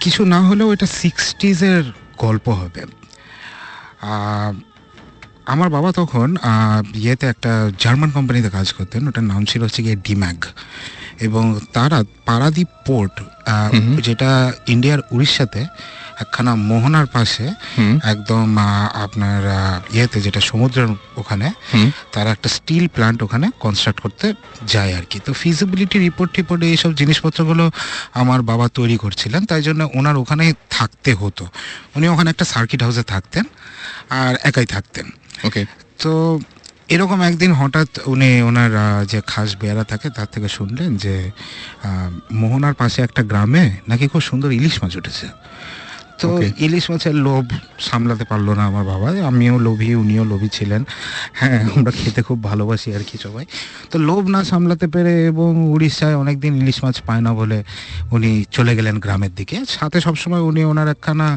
কিছু না হলেও এটা 60s-এর গল্প হবে। আমার বাবা তখন ইয়েতে একটা জার্মান কোম্পানিতে কাজ করতেন, ওটার নাম ছিল হচ্ছে গিয়ে ডিম্যাগ, এবং তারা পারাদ্বীপ পোর্ট, যেটা ইন্ডিয়ার উড়িষ্যাতে একখানা মোহনার পাশে একদম আপনার ইয়েতে যেটা সমুদ্রের ওখানে, তারা একটা স্টিল প্ল্যান্ট ওখানে কনস্ট্রাক্ট করতে যায় আর কি। তো ফিজিবিলিটি রিপোর্ট টিপোর্ট এইসব জিনিসপত্রগুলো আমার বাবা তৈরি করছিলেন, তাই জন্য ওনার ওখানে থাকতে হতো। উনি ওখানে একটা সার্কিট হাউসে থাকতেন আর একাই থাকতেন। ওকে। তো এরকম একদিন হঠাৎ উনি ওনার যে খাস বেয়ারা থাকে তার থেকে শুনলেন যে মোহনার পাশে একটা গ্রামে নাকি খুব সুন্দর ইলিশ মাছ উঠেছে। তো ইলিশ মাছের লোভ সামলাতে পারলো না আমার বাবা, আমিও লোভী, উনিও লোভী ছিলেন, হ্যাঁ আমরা খেতে খুব ভালোবাসি আর কি সবাই। তো লোভ না সামলাতে পেরে এবং উড়িষ্যায় অনেকদিন ইলিশ মাছ পায় না বলে উনি চলে গেলেন গ্রামের দিকে। সাথে সবসময় উনি ওনার একখানা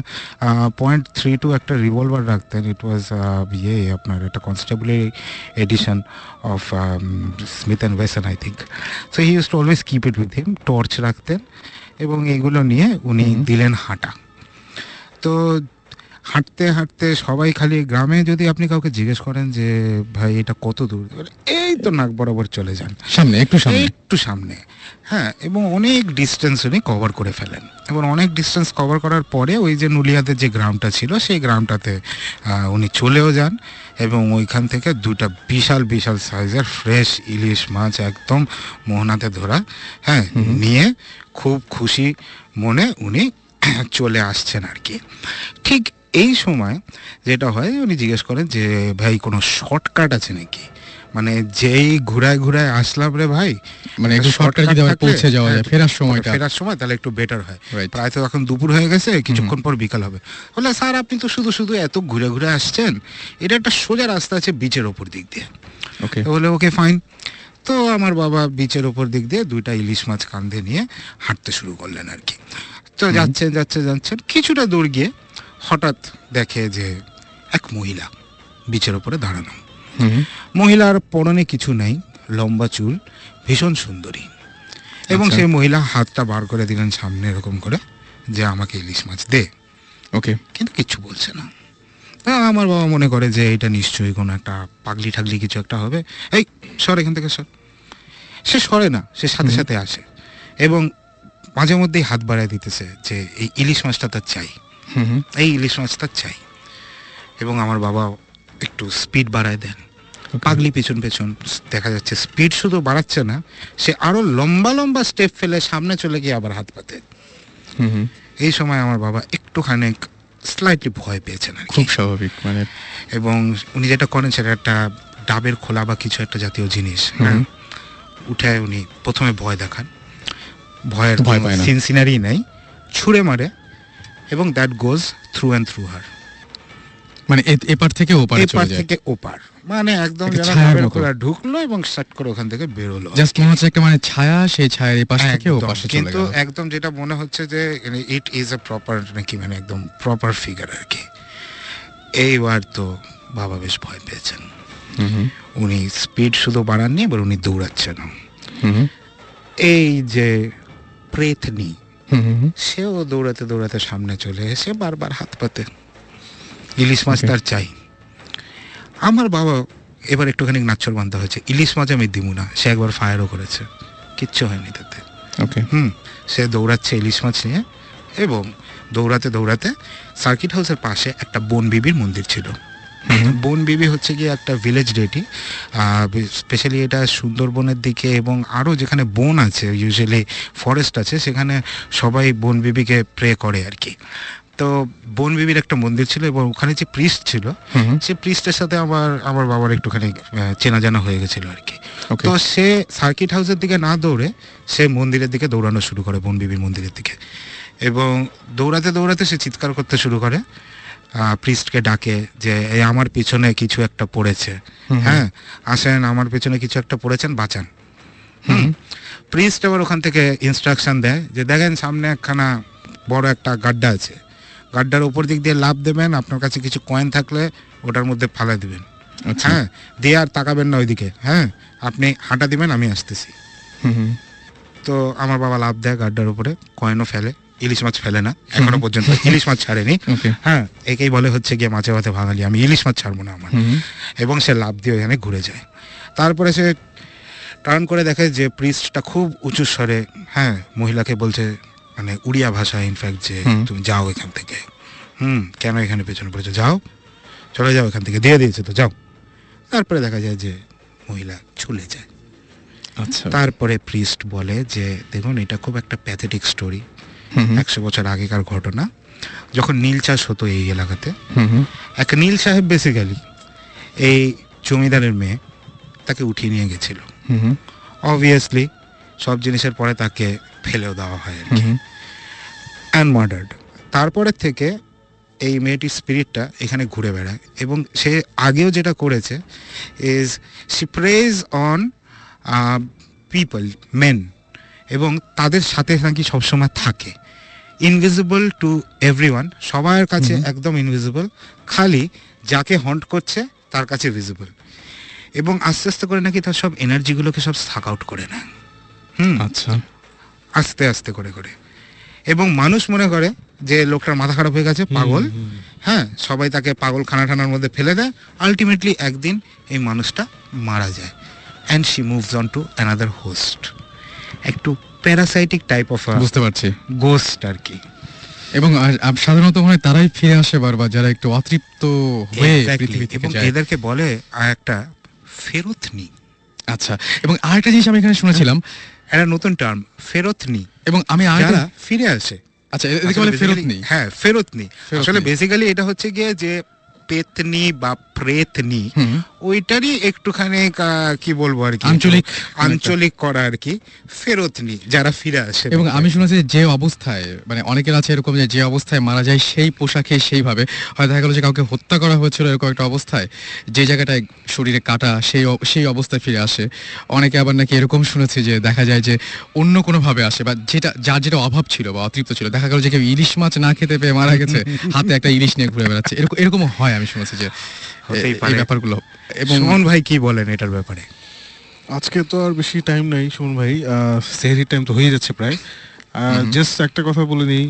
.32 একটা রিভলভার রাখতেন। ইট ওয়াজ আপনার একটা কনস্টেবলের edition of Smith and Wesson I think. So he use to always keep it with him. Torch রাখতেন এবং এগুলো নিয়ে উনি দিলেন হাঁটা। তো হাঁটতে হাঁটতে সবাই খালি, গ্রামে যদি আপনি কাউকে জিজ্ঞেস করেন যে ভাই এটা কত দূর, এই তো নাক বরাবর চলে যান, সামনে একটু সামনে, হ্যাঁ। এবং অনেক ডিস্টেন্স উনি কভার করে ফেলেন, এবং অনেক ডিস্টেন্স কভার করার পরে ওই যে নুলিয়াদের যে গ্রামটা ছিল সেই গ্রামটাতে উনি চলেও যান, এবং ওইখান থেকে দুটা বিশাল বিশাল সাইজের ফ্রেশ ইলিশ মাছ একদম মোহনাতে ধরা, হ্যাঁ, নিয়ে খুব খুশি মনে উনি চলে আসছেন আর কি। ঠিক এই সময় যেটা হয়, উনি জিজ্ঞেস করেন যে ভাই কোনো শর্টকাট আছে নাকি, মানে যেই ঘুরায় ঘুরায় আসলাম রে ভাই, মানে একটু শর্টকাট যদি পৌঁছে যাওয়া যায় ফেরার সময় তাহলে একটু বেটার হয়। প্রায় তো এখন দুপুর হয়ে গেছে, কিছুক্ষণ পর বিকাল হবে। বলে স্যার আপনি তো শুধু শুধু এত ঘুরে ঘুরে আসছেন, এটা একটা সোজা রাস্তা আছে বিচের ওপর দিক দিয়ে। বলে ওকে ফাইন। তো আমার বাবা বিচের ওপর দিক দিয়ে দুইটা ইলিশ মাছ কাঁধে নিয়ে হাঁটতে শুরু করলেন আর কি। তো যাচ্ছেন কিছুটা দূর গিয়ে হঠাৎ দেখে যে এক মহিলা বিচের ওপরে দাঁড়ানো। মহিলার পরনে কিছু নাই, লম্বা চুল, ভীষণ সুন্দরী, এবং সেই মহিলা হাতটা বার করে দিলেন সামনে এরকম করে যে আমাকে ইলিশ মাছ দে। ওকে। কিন্তু কিছু বলছে না। আমার বাবা মনে করে যে এটা নিশ্চয়ই কোনো একটা পাগলি ঠাগলি কিছু একটা হবে, এই সর এখান থেকে সর। সে সরে না, সে সাথে সাথে আসে এবং মাঝে মধ্যেই হাত বাড়ায় দিতেছে যে এই ইলিশ মাছটা তার চাই, এই ইলিশ মাছটা চাই। এবং আমার বাবা একটু স্পিড বাড়ায় দেন, পাগলি পেছন পেছন দেখা যাচ্ছে স্পিড শুধু বাড়াচ্ছে না, সে আরো লম্বা লম্বা স্টেপ ফেলে সামনে চলে গিয়ে আবার হাত পাতে। এই সময় আমার বাবা একটুখানি স্লাইটলি ভয় পেয়েছেন, খুব স্বাভাবিক মানে। এবং উনি যেটা করেন সেটা একটা ডাবের খোলা বা কিছু একটা জাতীয় জিনিস উঠে উনি প্রথমে ভয় দেখান, ভয়ের সিনসিনারি নাই, ছুঁড়ে মারে, এবং that goes through and through her, মানে এপার থেকে ওপার, মানে একদম ডাবের খোলা ঢুকলো এবং শাট করে ওখান থেকে বেরোলো। জাস্ট মনে হচ্ছে একটা মানে ছায়া, সেই ছায়ার এপাশ থেকে ওপাশে চলে গেল। কিন্তু একদম যেটা মনে হচ্ছে যে ইট ইজ আ প্রপার, নাকি মানে একদম প্রপার ফিগার আর কি। এইবার তো বাবা বেশ ভয় পেয়েছেন। উনি স্পিড শুধু বাড়াননি, এবার উনি দৌড়াচ্ছেন। এই যে প্রেতনি, সেও দৌড়াতে দৌড়াতে সামনে চলে এসে বারবার হাত পাতে, ইলিশ মাছ তার চাই। আমার বাবা এবার একটুখানি নাচ্ছর বান্ধা হয়েছে, ইলিশ মাছ আমি দিব না। সে একবার ফায়ারও করেছে, কিচ্ছু হয়নি তাতে। সে দৌড়াচ্ছে ইলিশ মাছ নিয়ে, এবং দৌড়াতে দৌড়াতে সার্কিট হাউসের পাশে একটা বন বিবির মন্দির ছিল। বন বিবি হচ্ছে গিয়ে একটা ভিলেজ ডেটি, স্পেশালি এটা সুন্দরবনের দিকে এবং আরও যেখানে বন আছে, ইউজুয়ালি ফরেস্ট আছে, সেখানে সবাই বন বিবিকে প্রে করে আর কি। তো বন বিবির একটা মন্দির ছিল, এবং ওখানে যে প্রিস্ট ছিল, সে প্রিস্টের সাথে আমার বাবার একটুখানি চেনা জানা হয়ে গেছিল আর কি। তো সে সার্কিট হাউসের দিকে না দৌড়ে সে মন্দিরের দিকে দৌড়ানো শুরু করে, বন বিবির মন্দিরের দিকে, এবং দৌড়াতে দৌড়াতে সে চিৎকার করতে শুরু করে, প্রিস্টকে ডাকে যে এই আমার পিছনে কিছু একটা পড়েছে, হ্যাঁ আসেন, আমার পিছনে কিছু একটা পড়েছেন, বাঁচান। প্রিস্ট আবার ওখান থেকে ইনস্ট্রাকশন দেয় যে দেখেন সামনে একখানা বড় একটা গাড্ডা আছে, গাড্ডার উপর দিক দিয়ে লাফ দেবেন, আপনার কাছে কিছু কয়েন থাকলে ওটার মধ্যে ফালা দিবেন, হ্যাঁ দিয়ে আর তাকাবেন না ওইদিকে, হ্যাঁ আপনি হাঁটা দিবেন, আমি আসতেছি। তো আমার বাবা লাফ দেয় গাড্ডার উপরে, কয়েনও ফেলে, ইলিশ মাছ ফেলে না এখনো পর্যন্ত, ইলিশ মাছ ছাড়েনি। হ্যাঁ, একেই বলে হচ্ছে গিয়ে মাছে ভাতে বাঙালি, আমি ইলিশ মাছ ছাড়বো না আমার। এবং সে লাফ দিয়ে ওখানে ঘুরে যায়। তারপরে সে টার্ন করে দেখে যে প্রিস্টটা খুব উঁচু স্বরে মহিলাকে বলছে, মানে উড়িয়া ভাষায় ইনফ্যাক্ট, যে তুমি যাও এখান থেকে, কেন এখানে পেছনে পড়েছো, যাও, চলে যাও এখান থেকে, দিয়ে দিয়েছে তো, যাও। তারপরে দেখা যায় যে মহিলা চলে যায়। আচ্ছা। তারপরে প্রিস্ট বলে যে দেখুন এটা খুব একটা প্যাথেটিক স্টোরি, 100 বছর আগেকার ঘটনা, যখন নীল চাষ হতো এই এলাকাতে, এক নীল সাহেব বেসিক্যালি এই জমিদারের মেয়ে তাকে উঠিয়ে নিয়ে গেছিল। অবভিয়াসলি সব জিনিসের পরে তাকে ফেলেও দেওয়া হয় আর কি, অ্যান্ড মার্ডার্ড। তারপরের থেকে এই মেয়েটির স্পিরিটটা এখানে ঘুরে বেড়ায়, এবং সে আগেও যেটা করেছে is she preys on people, men, এবং তাদের সাথে নাকি সবসময় থাকে, ইনভিজিবল টু এভরিওয়ান, সবার কাছে একদম ইনভিজিবল, খালি যাকে হন্ট করছে তার কাছে ভিজিবল, এবং আস্তে আস্তে করে নাকি তার সব এনার্জিগুলোকে সব সাক আউট করে নেয়। আচ্ছা, আস্তে আস্তে করে করে, এবং মানুষ মনে করে যে লোকটার মাথা খারাপ হয়ে গেছে, পাগল, সবাই তাকে পাগল খানার মধ্যে ফেলে দেয়। আলটিমেটলি একদিন এই মানুষটা মারা যায়, and she moves on to another host, একটু প্যারাসাইটিক টাইপ অফ, বুঝতে পারছি, গোস্ট আর কি। এবং সাধারণত মনে হয় তারাই ফিরে আসে বারবার, যারা একটু অতৃপ্ত হয়ে পৃথিবী থেকে যায়, এবং এদেরকে বলে একটা ফেরতনি। আচ্ছা, এবং আরেকটা জিনিস আমি এখানে শুনেছিলাম, একটা নতুন টার্ম, ফেরতনি, এবং আমি যারা ফিরে আসে। আচ্ছা, এদেরকে বলে ফেরতনি। হ্যাঁ, ফেরতনি। আসলে বেসিক্যালি এটা হচ্ছে গিয়ে যে পেতনি বা প্রেতনি, ওইটারই একটুখানি কি বলবো আর কি, আঞ্চলিক করা আর কি, ফেরতনি, যারা ফিরে আসে। এবং আমি শুনেছি যে অবস্থায়, মানে অনেকের আছে এরকম যে অবস্থায় মারা যায় সেই পোশাকে সেইভাবে, হয় দেখা গেল যে কাউকে হত্যা করা হয়েছিল এরকম একটা অবস্থায়, যে জায়গাটায় শরীরে কাটা, সেই অবস্থায় ফিরে আসে। অনেকে আবার নাকি এরকম শুনেছি যে দেখা যায় যে অন্য কোনো ভাবে আসে, বা যার যেটা অভাব ছিল বা অতৃপ্ত ছিল, দেখা গেল যে কেউ ইলিশ মাছ না খেতে পেয়ে মারা গেছে, হাতে একটা ইলিশ নিয়ে ঘুরে বেড়াচ্ছে, এরকমও হয় আমি শুনেছি যে এই ব্যাপারগুলো। এবং সুমন ভাই কি বলেন এটার ব্যাপারে? আজকে তো আর বেশি টাইম নাই সুমন ভাই, সেহরির টাইম তো হয়ে যাচ্ছে প্রায়। জাস্ট একটা কথা বলে নিই,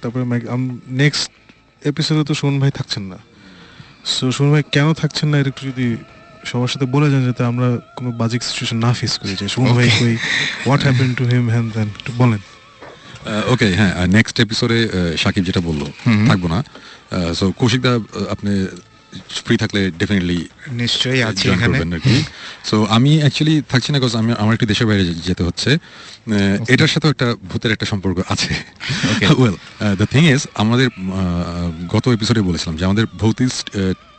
তারপরে নেক্সট এপিসোডে তো সুমন ভাই থাকছেন না। সো সুমন ভাই কেন থাকছেন না, এটা একটু যদি সবার সাথে বলে যান, যাতে আমরা কোনো বাজিক সিচুয়েশন না ফেস করি, যে সুমন ভাই কই, হোয়াট হ্যাপেন্ড টু হিম, হ্যান্ড দেন একটু বলেন। ওকে, হ্যাঁ, নেক্সট এপিসোডে সাকিব যেটা বললো, থাকবো না। সো কৌশিকদা, আপনি ফ্রি থাকলে ডেফিনেটলি নিশ্চয়ই আছি এখানে। সো আমি অ্যাকচুয়ালি থাকছি না, বিকজ আমার একটু দেশের বাইরে যেতে হচ্ছে। এটার সাথে একটা ভূতের একটা সম্পর্ক আছে। ওয়েল, দ্য থিং ইজ, আমাদের গত এপিসোডে বলেছিলাম যে আমাদের ভৌতিস্ট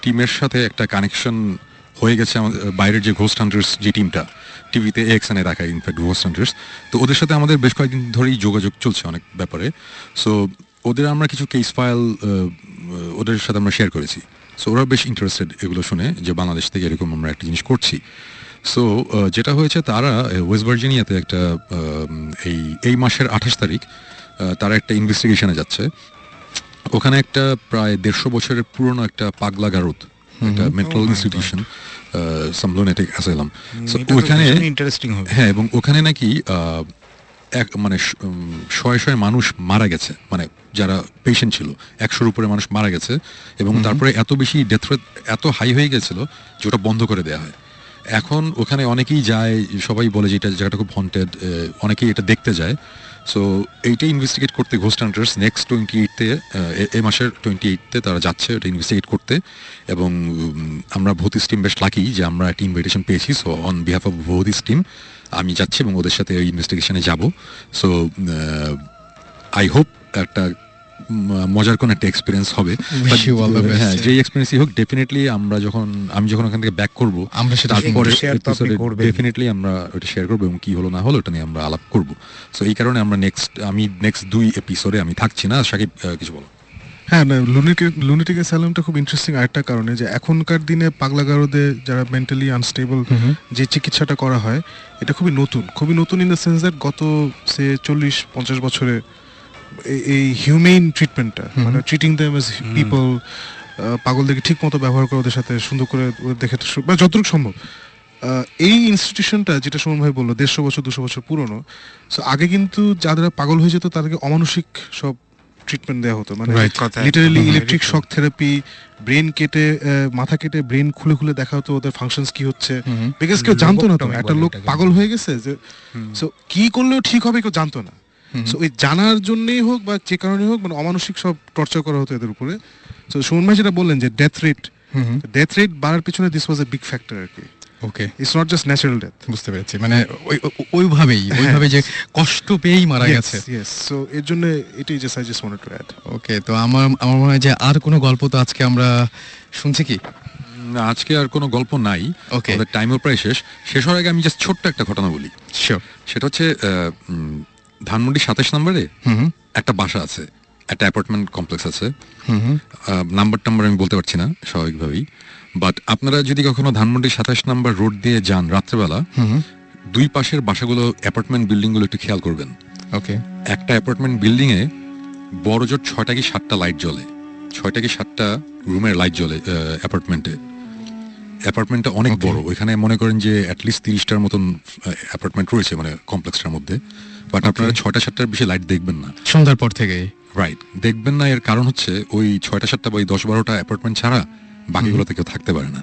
টিমের সাথে একটা কানেকশন হয়ে গেছে, আমাদের বাইরের যে ঘোস্ট হান্টার্স যে টিমটা টিভিতে এক্সএনে দেখায়, ইনফ্যাক্ট ঘোস্ট হান্টার্স, তো ওদের সাথে আমাদের বেশ কয়েকদিন ধরেই যোগাযোগ চলছে অনেক ব্যাপারে। সো ওদের আমরা কিছু কেস ফাইল ওদের সাথে আমরা শেয়ার করেছি। সো ওরা বেশ ইন্টারেস্টেড এগুলো শুনে, যে বাংলাদেশ থেকে এরকম আমরা একটা জিনিস করছি। সো যেটা হয়েছে, তারা ওয়েস্ট ভার্জিনিয়াতে একটা এই মাসের 28 তারিখ তারা একটা ইনভেস্টিগেশনে যাচ্ছে। ওখানে একটা প্রায় 150 বছরের পুরনো একটা পাগলা গারদ, একটা মেন্টাল ইনস্টিটিউশন, সাম লুনেটিক অ্যাসাইলাম। সো ওখানে ইন্টারেস্টিং হবে। হ্যাঁ, এবং ওখানে নাকি মানে শয়ে মানুষ মারা গেছে, মানে যারা পেশেন্ট ছিল 100-র উপরে মানুষ মারা গেছে, এবং তারপরে এত বেশি ডেথ রেট এত হাই হয়ে গেছিল যে ওটা বন্ধ করে দেওয়া হয়। এখন ওখানে অনেকেই যায়, সবাই বলে যে এটা জায়গাটা খুব হন্টেড, অনেকেই এটা দেখতে যায়। সো এইটা ইনভেস্টিগেট করতে ঘোস্ট হান্টার্স নেক্সট 28-তে, এই মাসের 28-তে তারা যাচ্ছে ওটা ইনভেস্টিগেট করতে। এবং আমরা ভৌতিস টিম বেশ লাকি যে আমরা একটা ইনভিটেশন পেয়েছি। সো অন বিহাফ অফ ভৌতিস টিম আমি যাচ্ছি এবং ওদের সাথে ওই ইনভেস্টিগেশনে যাব। সো আই হোপ একটা মজার কোন একটা এক্সপিরিয়েন্স হবে। হ্যাঁ, যে এক্সপিরিয়েন্সই হোক, ডেফিনেটলি আমি যখন ওখান থেকে ব্যাক করবো, আমরা সেটা তারপরে ডেফিনেটলি আমরা ওটা শেয়ার করবো, এবং কি হলো না হলো ওটা নিয়ে আমরা আলাপ করবো। সো এই কারণে আমরা নেক্সট 2 এপিসোডে আমি থাকছি না। সাকিব, কিছু বলো? হ্যাঁ, না, লুনেটিক অ্যাসাইলামটা খুব ইন্টারেস্টিং আরেকটা কারণে, যে এখনকার দিনে পাগলা গারদে যারা মেন্টালি আনস্টেবল যে চিকিৎসাটা করা হয়, এটা খুবই নতুন ইন দ্য সেন্স দ্যাট গত সে 40-50 বছরে এই হিউম্যান ট্রিটমেন্টটা, মানে ট্রিটিং দেম অ্যাজ পিপল, পাগলদেরকে ঠিক মতো ব্যবহার করে, ওদের সাথে সুন্দর করে ওদের দেখে, যতটুকু সম্ভব এই ইনস্টিটিউশনটা যেটা সুমন ভাই বললো 150 বছর 200 বছর পুরনো, সো আগে কিন্তু যারা পাগল হয়ে যেত তাদেরকে অমানসিক সব ট্রিটমেন্ট দেওয়া হতো, মানে কথা লিটারালি একদম ইলেকট্রিক very শক থেরাপি, ব্রেন কেটে মাথা কেটে ব্রেন খুলে খুলে দেখা হতো ওদের ফাংশনস কি হচ্ছে, বিকজ কেউ জানতো না তো Lobotomy একটা বলে লোক এটাকে। পাগল হয়ে গেছে যে, সো কি করলেও ঠিক হবে কেউ জানতো না। সো ওই জানার জন্যই হোক বা যে কারণে হোক, মানে অমানসিক সব টর্চার করা হতো এদের উপরে। সো সুমন ভাই যেটা বললেন যে ডেথ রেট বাড়ার পিছনে this was a big factor আর কি। Okay, it's not just natural death. বুঝতে পেরেছি, মানে ওইভাবে যে কষ্ট পেয়েই মারা গেছে। ইয়েস, সো এর জন্য এটাই just I just wanted to add. Okay, তো আমার মনে হয় যে আর কোনো গল্প তো আজকে আমরা শুনছি কি? না, আজকে আর কোনো গল্প নাই, Okay. আমাদের টাইমও প্রায় শেষ হওয়ার আগে আমি জাস্ট ছোট্ট একটা ঘটনা বলি। শিওর। সেটা হচ্ছে ধানমন্ডি 27 নম্বরে হুম একটা বাসা আছে, একটা অ্যাপার্টমেন্ট কমপ্লেক্স আছে। হুম নাম্বার আমি বলতে পারছি না স্বাভাবিকভাবেই, বাট আপনারা যদি কখনো ধানমন্ডি 27 নম্বর রোড দিয়ে যান রাত্রেবেলা, দুই পাশের বাসাগুলো অ্যাপার্টমেন্ট বিল্ডিং গুলো একটু খেয়াল করবেন। ওকে, একটা অ্যাপার্টমেন্ট বিল্ডিং এ বড় জোর 6টা কি 7টা লাইট জ্বলে, 6টা কি 7টা রুমের লাইট জ্বলে অ্যাপার্টমেন্টটা অনেক Okay. বড়, ওইখানে মনে করেন যে অ্যাটলিস্ট 30টার মতন অ্যাপার্টমেন্ট রয়েছে মানে কমপ্লেক্সটার মধ্যে, বাট আপনারা 6টা 7টার বেশি লাইট দেখবেন না। সন্ধ্যার পর থেকেই। রাইট, দেখবেন না, এর কারণ হচ্ছে ওই 6টা 7টা বা 10-12টা অ্যাপার্টমেন্ট ছাড়া বাকিগুলোতে কেউ থাকতে পারে না।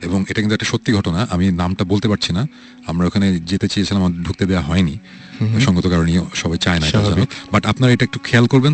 এবং এটা কিন্তু একটা সত্যি ঘটনা, আমি নামটা বলতে পারছি না, আমরা ওখানে যেতে চেয়েছিলাম, আমাদের ঢুকতে দেওয়া হয়নি সঙ্গত কারণে, সবাই চায় না, স্বাভাবিক। বাট আপনারা এটা একটু খেয়াল করবেন।